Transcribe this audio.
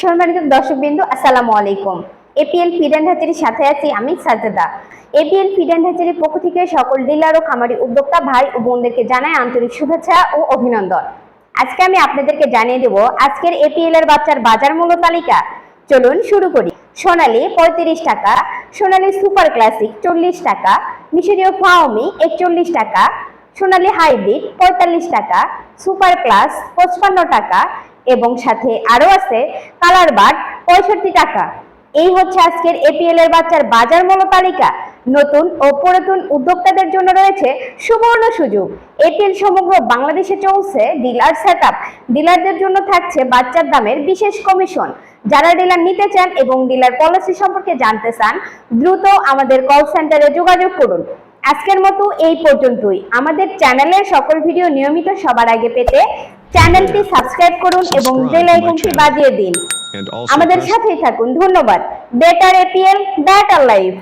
সম্মানিত দর্শকবৃন্দ, আসসালামু আলাইকুম। এপিএল ফিড এন্ড হ্যাচারির সাথে আছি আমি সাজেদা। এপিএল ফিড এন্ড হ্যাচারির পক্ষ থেকে সকল ডিলার ও খামারি উদ্যোক্তা ভাই ও বোনদেরকে জানাই আন্তরিক শুভেচ্ছা ও অভিনন্দন। আজকে আমি আপনাদেরকে জানিয়ে দেব আজকের এপিএল এর বাচ্চার বাজার মূল্য তালিকা। চলুন শুরু করি। সোনালী 35 টাকা, সোনালী সুপার ক্লাসিক 40 টাকা, মিশরীয় ফাওমি 41 টাকা, সোনালী হাইব্রিড 45 টাকা, সুপার ক্লাস 55 টাকা এবং সাথে আরো আছে কালার বার্ড 65 টাকা। এই হচ্ছে আজকের এপিএল এর বাচ্চার বাজার মূল্য তালিকা। নতুন ও পুরাতন উদ্যোক্তাদের জন্য রয়েছে সুবর্ণ সুযোগ। এপিএল সমগ্র বাংলাদেশে চলছে ডিলার সেটআপ। ডিলারদের জন্য থাকছে বাচ্চার দামের বিশেষ কমিশন। যারা ডিলার নিতে চান এবং ডিলার পলিসি সম্পর্কে জানতে চান, দ্রুত আমাদের কল সেন্টারে যোগাযোগ করুন। আজকের মতো এই পর্যন্তই। আমাদের চ্যানেলের সকল ভিডিও নিয়মিত সবার আগে পেতে চ্যানেলটি সাবস্ক্রাইব করুন এবং বেল আইকনটি বাজিয়ে দিন। আমাদের সাথেই থাকুন। ধন্যবাদ। Better APL, better life.